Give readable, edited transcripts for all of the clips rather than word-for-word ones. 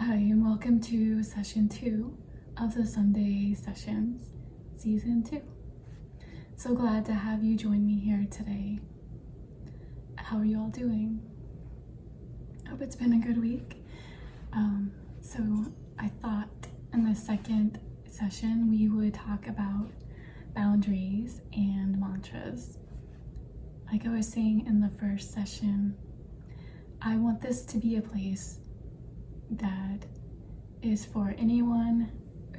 Hi, and welcome to session 2 of the Sunday Sessions, season 2. So glad to have you join me here today. How are you all doing? Hope it's been a good week. So I thought in the second session we would talk about boundaries and mantras. Like I was saying in the first session, I want this to be a place that is for anyone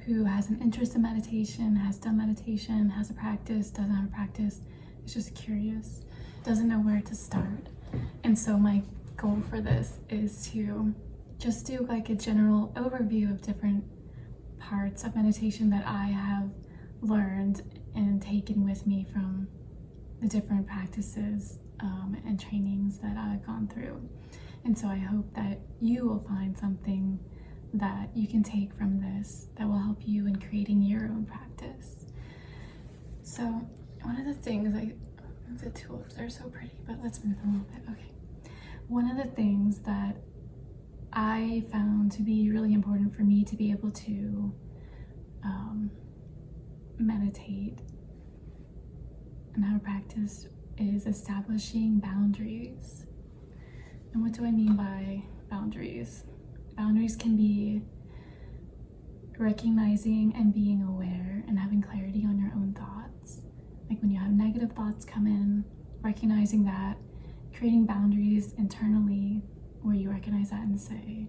who has an interest in meditation, has done meditation, has a practice, doesn't have a practice, is just curious, doesn't know where to start. And so my goal for this is to just do like a general overview of different parts of meditation that I have learned and taken with me from the different practices and trainings that I've gone through. And so I hope that you will find something that you can take from this that will help you in creating your own practice. So one of the things, I move the tulips, they're so pretty, but let's move them a little bit. Okay. One of the things that I found to be really important for me to be able to meditate and have a practice is establishing boundaries. And what do I mean by boundaries? Boundaries can be recognizing and being aware and having clarity on your own thoughts. Like when you have negative thoughts come in, recognizing that, creating boundaries internally where you recognize that and say,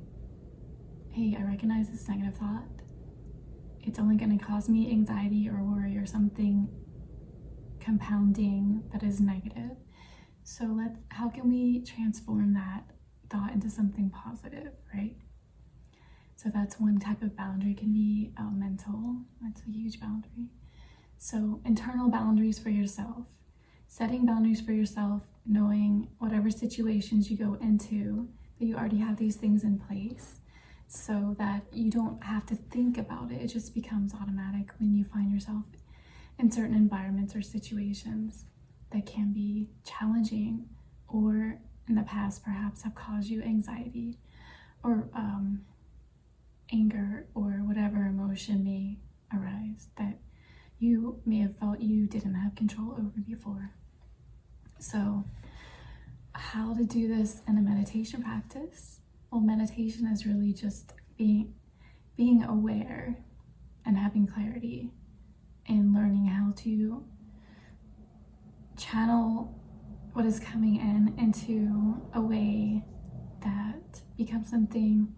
hey, I recognize this negative thought. It's only going to cause me anxiety or worry or something compounding that is negative. So how can we transform that thought into something positive, right? So that's one type of boundary, can be mental. That's a huge boundary. So internal boundaries for yourself, setting boundaries for yourself, knowing whatever situations you go into, that you already have these things in place so that you don't have to think about it. It just becomes automatic when you find yourself in certain environments or situations that can be challenging or in the past perhaps have caused you anxiety or anger or whatever emotion may arise that you may have felt you didn't have control over before. So how to do this in a meditation practice? Well, meditation is really just being aware and having clarity and learning how to channel what is coming in into a way that becomes something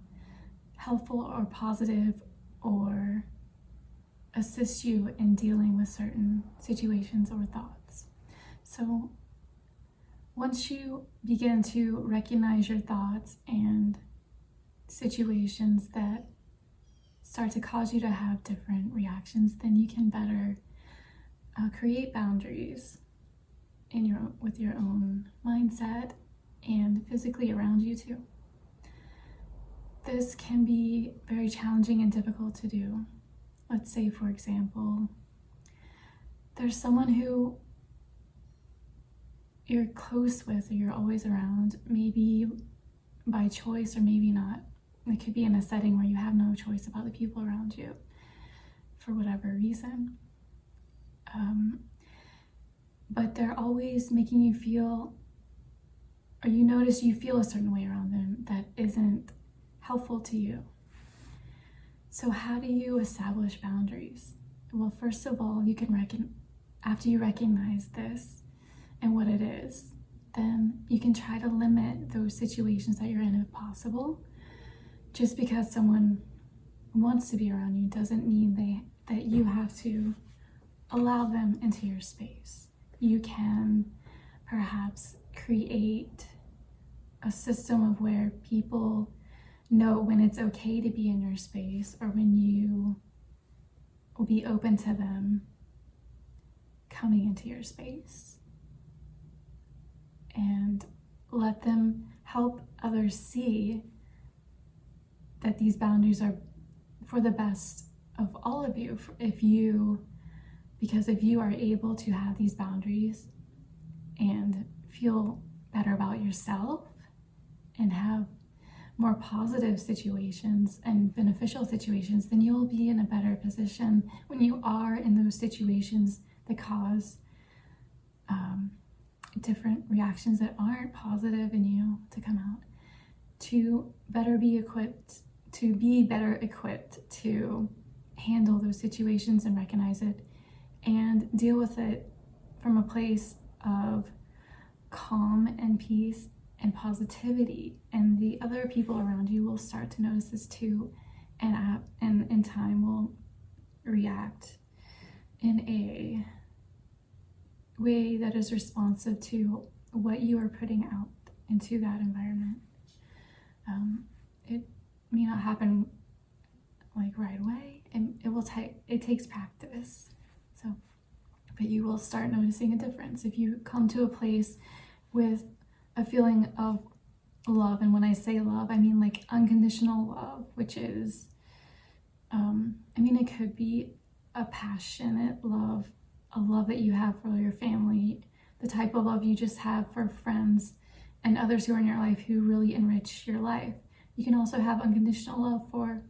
helpful or positive or assists you in dealing with certain situations or thoughts. So once you begin to recognize your thoughts and situations that start to cause you to have different reactions, then you can better create boundaries with your own mindset and physically around you too. This can be very challenging and difficult to do. Let's say, for example, there's someone who you're close with or you're always around, maybe by choice or maybe not. It could be in a setting where you have no choice about the people around you for whatever reason. But they're always making you feel, or you notice you feel a certain way around them that isn't helpful to you. So how do you establish boundaries? Well, first of all, you can after you recognize this and what it is, then you can try to limit those situations that you're in if possible. Just because someone wants to be around you doesn't mean that you have to allow them into your space. You can perhaps create a system of where people know when it's okay to be in your space or when you will be open to them coming into your space. And let them help others see that these boundaries are for the best of all of you. Because if you are able to have these boundaries and feel better about yourself and have more positive situations and beneficial situations, then you'll be in a better position when you are in those situations that cause different reactions that aren't positive in you to come out, to be better equipped to handle those situations and recognize it and deal with it from a place of calm and peace and positivity. And the other people around you will start to notice this too, and in time will react in a way that is responsive to what you are putting out into that environment. It may not happen like right away, and it takes practice. So, but you will start noticing a difference if you come to a place with a feeling of love. And when I say love, I mean like unconditional love, which is, it could be a passionate love, a love that you have for your family, the type of love you just have for friends and others who are in your life who really enrich your life. You can also have unconditional love for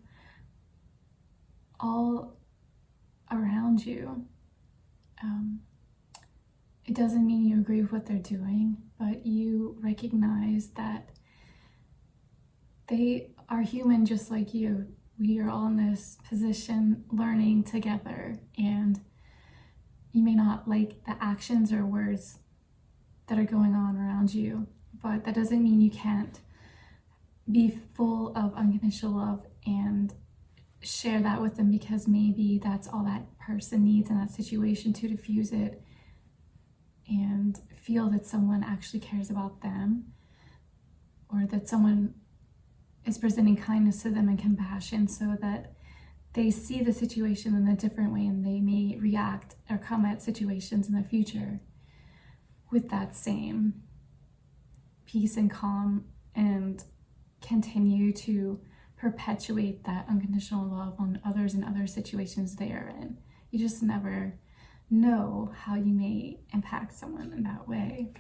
all around you. It doesn't mean you agree with what they're doing, but you recognize that they are human just like you. We are all in this position learning together, and you may not like the actions or words that are going on around you, but that doesn't mean you can't be full of unconditional love and share that with them, because maybe that's all that person needs in that situation to diffuse it and feel that someone actually cares about them, or that someone is presenting kindness to them and compassion, so that they see the situation in a different way and they may react or come at situations in the future with that same peace and calm, and continue to perpetuate that unconditional love on others in other situations they are in. You just never know how you may impact someone in that way,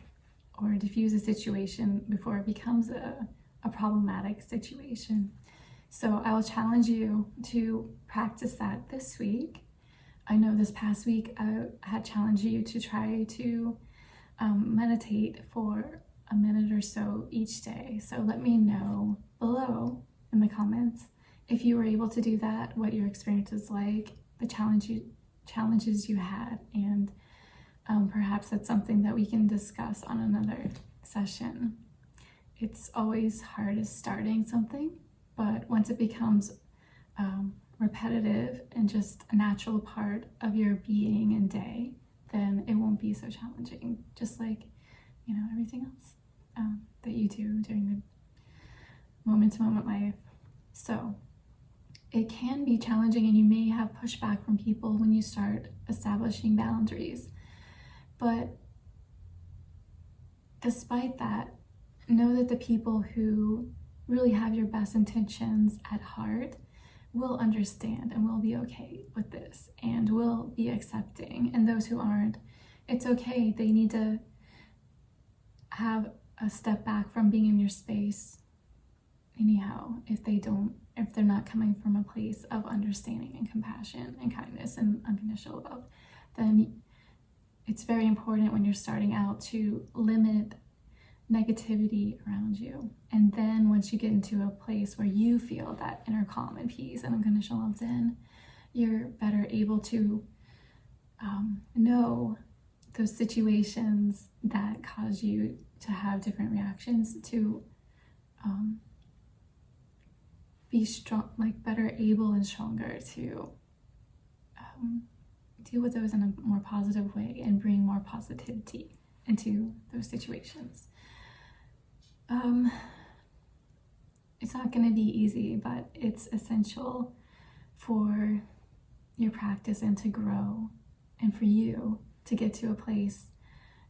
or diffuse a situation before it becomes a problematic situation. So I will challenge you to practice that this week. I know this past week I had challenged you to try to meditate for a minute or so each day. So let me know below in the comments if you were able to do that, what your experience was like, the challenges you had, and perhaps that's something that we can discuss on another session. It's always hardest starting something, but once it becomes repetitive and just a natural part of your being and day, then it won't be so challenging, just like everything else that you do during the moment-to-moment life. So it can be challenging, and you may have pushback from people when you start establishing boundaries, but despite that, know that the people who really have your best intentions at heart will understand and will be okay with this and will be accepting. And those who aren't, it's okay. They need to have a step back from being in your space anyhow. If they're not coming from a place of understanding and compassion and kindness and unconditional love, then it's very important when you're starting out to limit negativity around you. And then once you get into a place where you feel that inner calm and peace and unconditional love, then you're better able to know those situations that cause you to have different reactions, to be strong, like better able and stronger to deal with those in a more positive way and bring more positivity into those situations. It's not going to be easy, but it's essential for your practice and to grow, and for you to get to a place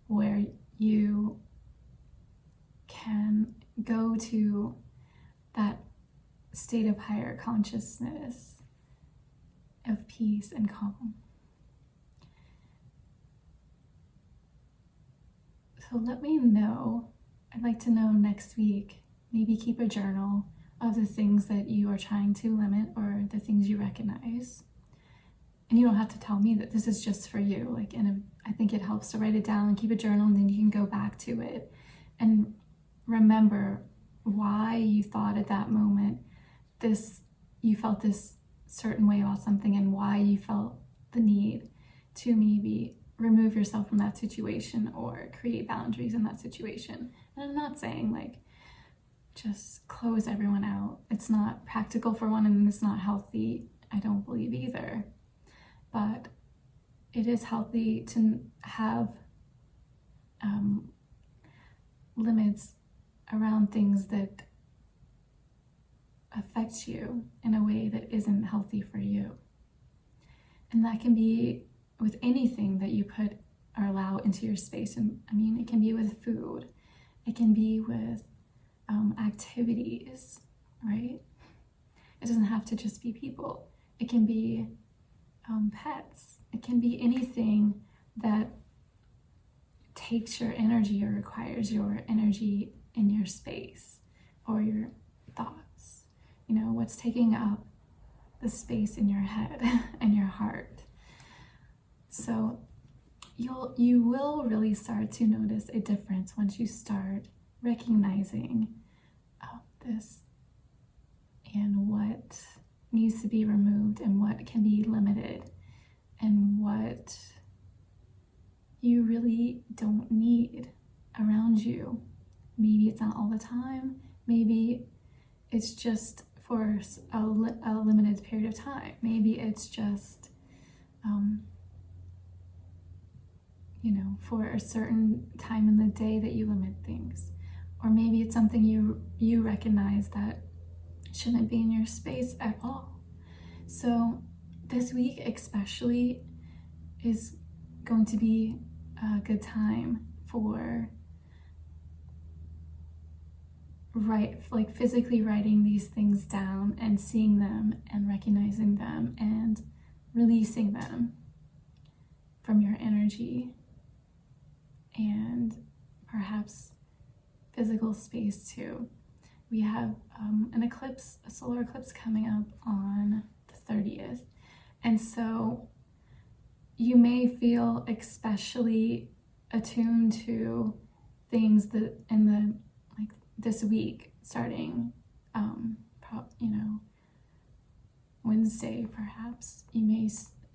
where you can go to that state of higher consciousness of peace and calm. So let me know. I'd like to know next week. Maybe keep a journal of the things that you are trying to limit or the things you recognize. And you don't have to tell me that this is just for you. Like, I think it helps to write it down and keep a journal, and then you can go back to it and remember why you thought at that moment you felt this certain way about something, and why you felt the need to maybe remove yourself from that situation or create boundaries in that situation. And I'm not saying like just close everyone out. It's not practical for one, and it's not healthy, I don't believe either. But it is healthy to have limits around things that affect you in a way that isn't healthy for you. And that can be with anything that you put or allow into your space. And I mean, it can be with food, it can be with activities, right? It doesn't have to just be people. It can be pets. It can be anything that takes your energy or requires your energy in your space or your thoughts. You know, what's taking up the space in your head and your heart. So you will really start to notice a difference once you start recognizing this and what needs to be removed and what can be limited and what you really don't need around you. Maybe it's not all the time. Maybe it's just for a limited period of time. Maybe it's just, for a certain time in the day that you limit things. Or maybe it's something you recognize that shouldn't be in your space at all. So this week especially is going to be a good time for physically writing these things down and seeing them and recognizing them and releasing them from your energy and perhaps physical space too. We have a solar eclipse coming up on the 30th. And so you may feel especially attuned to things that this week, starting, Wednesday perhaps, you may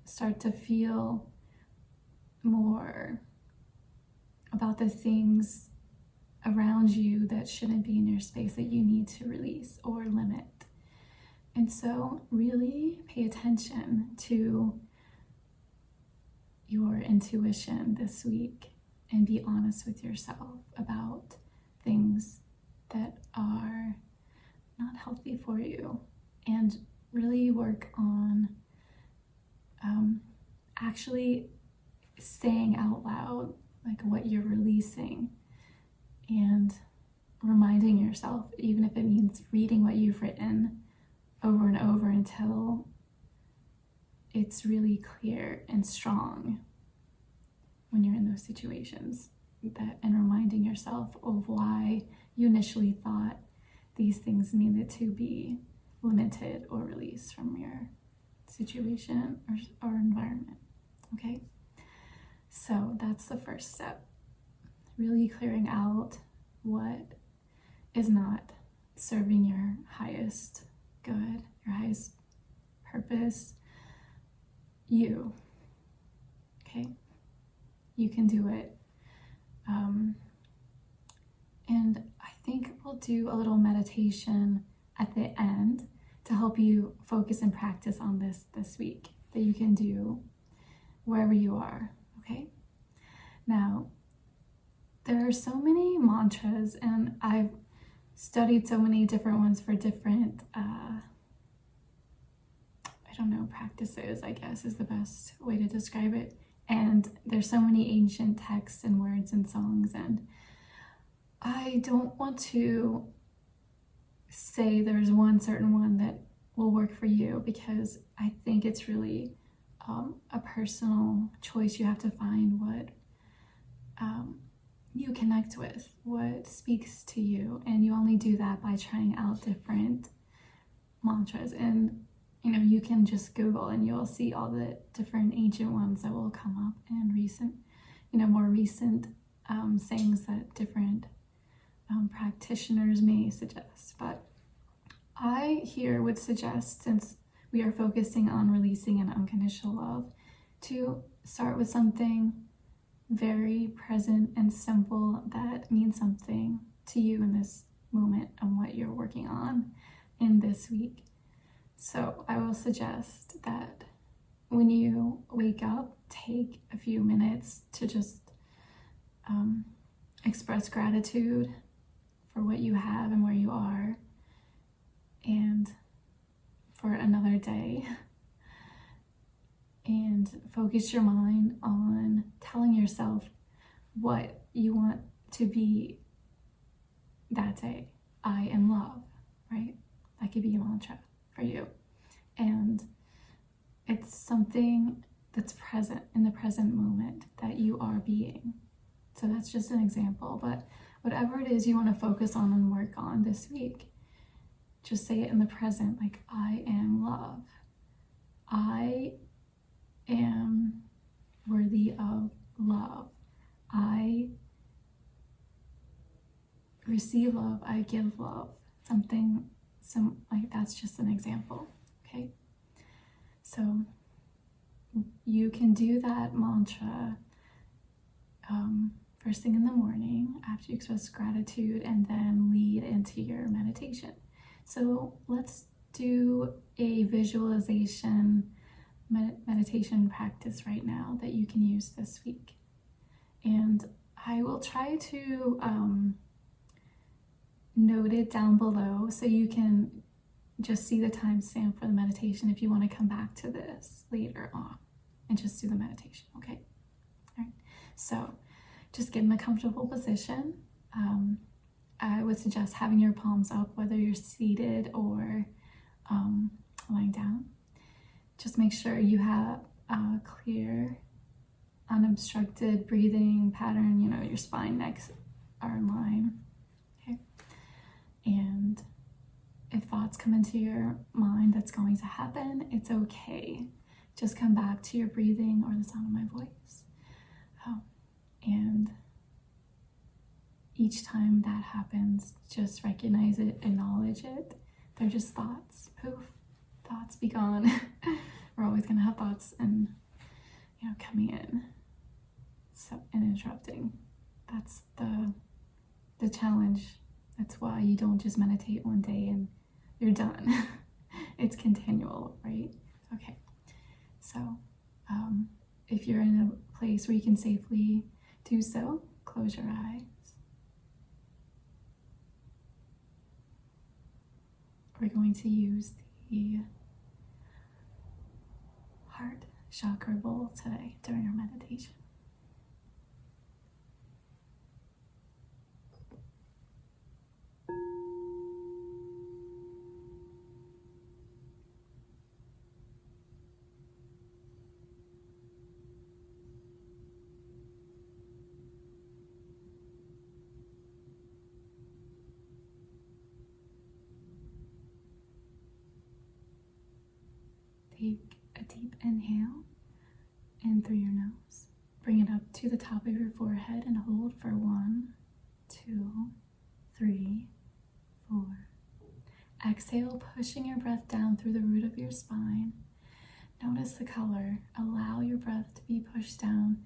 start to feel more about the things around you that shouldn't be in your space that you need to release or limit. And so really pay attention to your intuition this week and be honest with yourself about things that are not healthy for you, and really work on actually saying out loud like what you're releasing and reminding yourself, even if it means reading what you've written over and over until it's really clear and strong when you're in those situations, and reminding yourself of why you initially thought these things needed to be limited or released from your situation or environment. Okay, so that's the first step, really clearing out what is not serving your highest good, your highest purpose. You, okay, you can do it. And I think we'll do a little meditation at the end to help you focus and practice on this week, that you can do wherever you are. Okay, now there are so many mantras, and I've studied so many different ones for different practices, I guess is the best way to describe it. And there's so many ancient texts and words and songs, and I don't want to say there's one certain one that will work for you, because I think it's really a personal choice. You have to find what you connect with, what speaks to you. And you only do that by trying out different mantras. And you can just Google and you'll see all the different ancient ones that will come up, and recent, more recent sayings that different practitioners may suggest. But I here would suggest, since we are focusing on releasing an unconditional love, to start with something very present and simple that means something to you in this moment and what you're working on in this week. So I will suggest that when you wake up, take a few minutes to just express gratitude for what you have and where you are, and for another day, and focus your mind on telling yourself what you want to be that day. I am love, right? That could be a mantra for you. And it's something that's present in the present moment that you are being. So that's just an example, but whatever it is you want to focus on and work on this week, just say it in the present, like, I am love. I am worthy of love. I receive love. I give love. Something like that's just an example, okay? So you can do that mantra first thing in the morning after you express gratitude, and then lead into your meditation. So let's do a visualization meditation practice right now that you can use this week. And I will try to note it down below so you can just see the timestamp for the meditation if you want to come back to this later on and just do the meditation, okay? All right, so just get in a comfortable position. I would suggest having your palms up, whether you're seated or lying down. Just make sure you have a clear, unobstructed breathing pattern. Your spine, necks are in line, okay? And if thoughts come into your mind, that's going to happen. It's okay. Just come back to your breathing or the sound of my voice. And each time that happens, just recognize it, acknowledge it. They're just thoughts. Poof, thoughts be gone. We're always gonna have thoughts and coming in, and interrupting. That's the challenge. That's why you don't just meditate one day and you're done. It's continual, right? Okay. So if you're in a place where you can safely do so, close your eyes. We're going to use the heart chakra bowl today during our meditation. Take a deep inhale in through your nose. Bring it up to the top of your forehead and hold for 1, 2, 3, 4. Exhale, pushing your breath down through the root of your spine. Notice the color. Allow your breath to be pushed down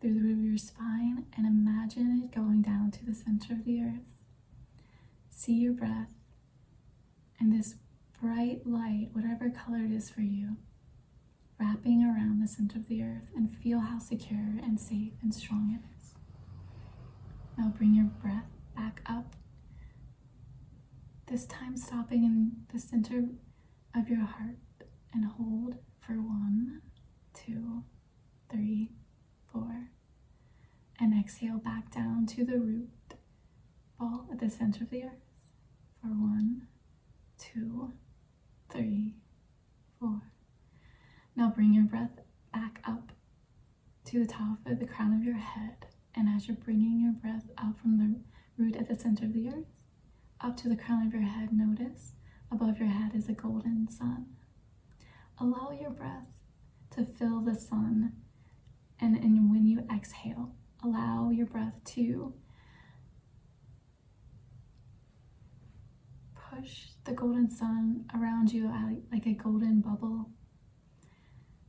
through the root of your spine and imagine it going down to the center of the earth. See your breath and this bright light, whatever color it is for you, wrapping around the center of the earth, and feel how secure and safe and strong it is. Now bring your breath back up, this time stopping in the center of your heart, and hold for 1, 2, 3, 4, and exhale back down to the root ball at the center of the earth for 1, 2, 3, 4. Now bring your breath back up to the top of the crown of your head And as you're bringing your breath out from the root at the center of the earth, up to the crown of your head, notice above your head is a golden sun. Allow your breath to fill the sun, and when you exhale, allow your breath to push the golden sun around you like a golden bubble.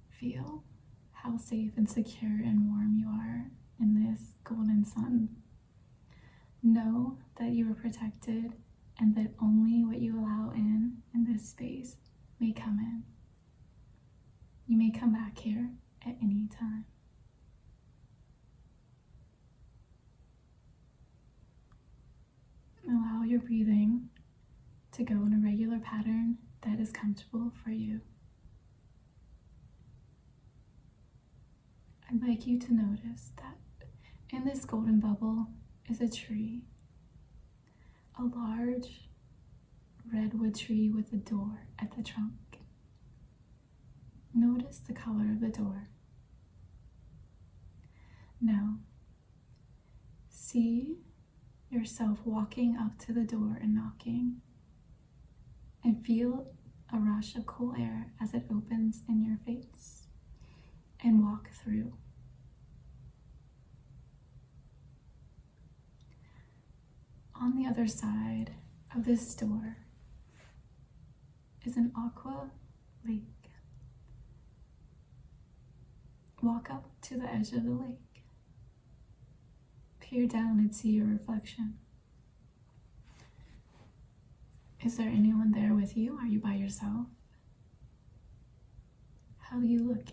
Feel how safe and secure and warm you are in this golden sun. Know that you are protected and that only what you allow in this space may come in. You may come back here at any time. Allow your breathing to go in a regular pattern that is comfortable for you. I'd like you to notice that in this golden bubble is a tree, a large redwood tree with a door at the trunk. Notice the color of the door. Now, see yourself walking up to the door and knocking, and feel a rush of cool air as it opens in your face, and walk through. On the other side of this door is an aqua lake. Walk up to the edge of the lake. Peer down and see your reflection. Is there anyone there with you? Are you by yourself? How do you look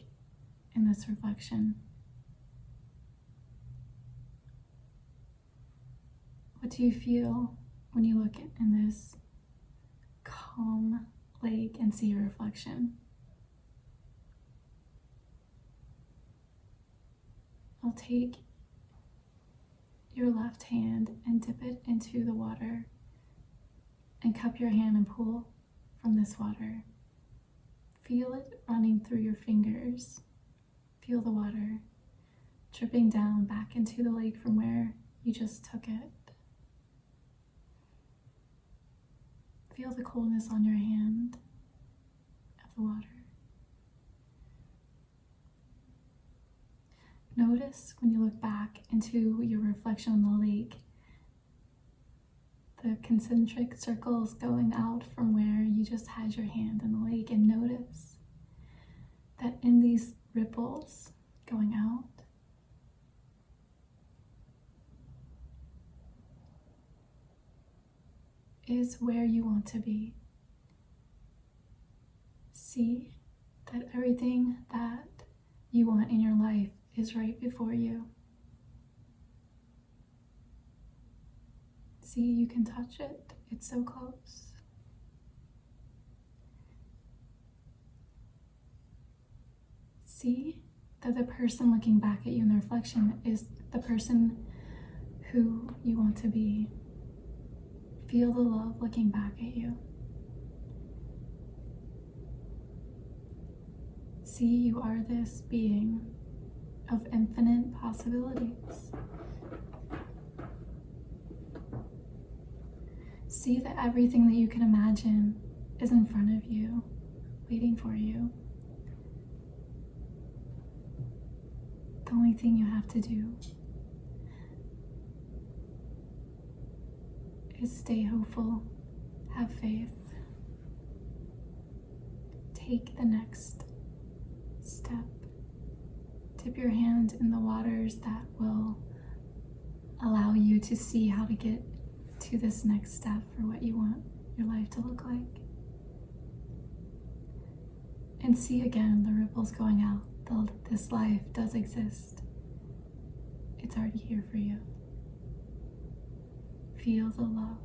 in this reflection? What do you feel when you look in this calm lake and see your reflection? I'll take your left hand and dip it into the water and cup your hand and pull from this water. Feel it running through your fingers. Feel the water dripping down back into the lake from where you just took it. Feel the coldness on your hand of the water. Notice when you look back into your reflection on the lake, the concentric circles going out from where you just had your hand in the lake, and notice that in these ripples going out, is where you want to be. See that everything that you want in your life is right before you. See, you can touch it. It's so close. See that the person looking back at you in the reflection is the person who you want to be. Feel the love looking back at you. See, you are this being of infinite possibilities. See that everything that you can imagine is in front of you, waiting for you. The only thing you have to do is stay hopeful, have faith, take the next step. Dip your hand in the waters that will allow you to see how to get to this next step for what you want your life to look like. And see again the ripples going out. This life does exist. It's already here for you. Feel the love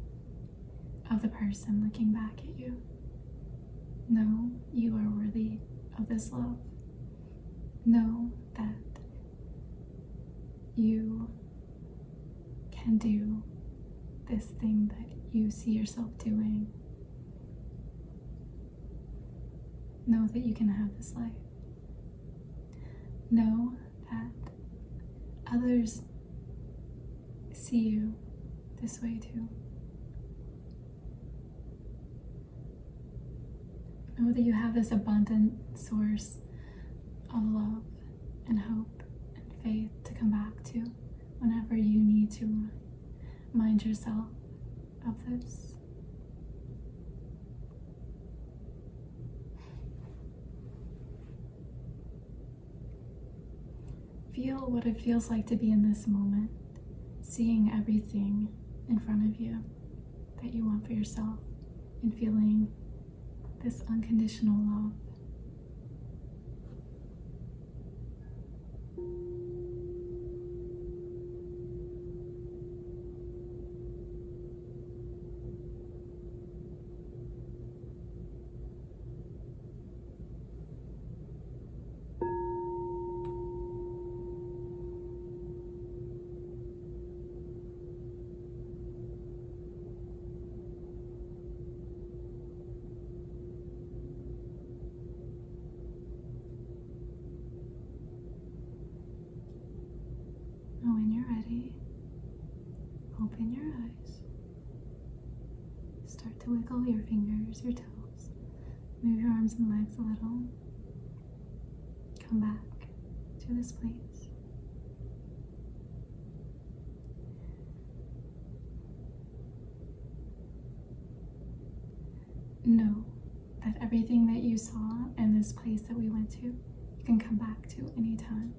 of the person looking back at you. Know you are worthy of this love. Know that you can do this thing that you see yourself doing. Know that you can have this life. Know that others see you this way too. Know that you have this abundant source of love and hope and faith to come back to whenever you need to remind yourself of this. Feel what it feels like to be in this moment, seeing everything in front of you that you want for yourself and feeling this unconditional love. When you're ready, open your eyes. Start to wiggle your fingers, your toes. Move your arms and legs a little. Come back to this place. Know that everything that you saw in this place that we went to, you can come back to anytime.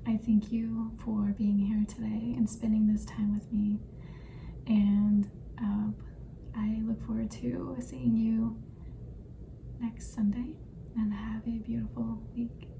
I thank you for being here today and spending this time with me, and I look forward to seeing you next Sunday, and have a beautiful week.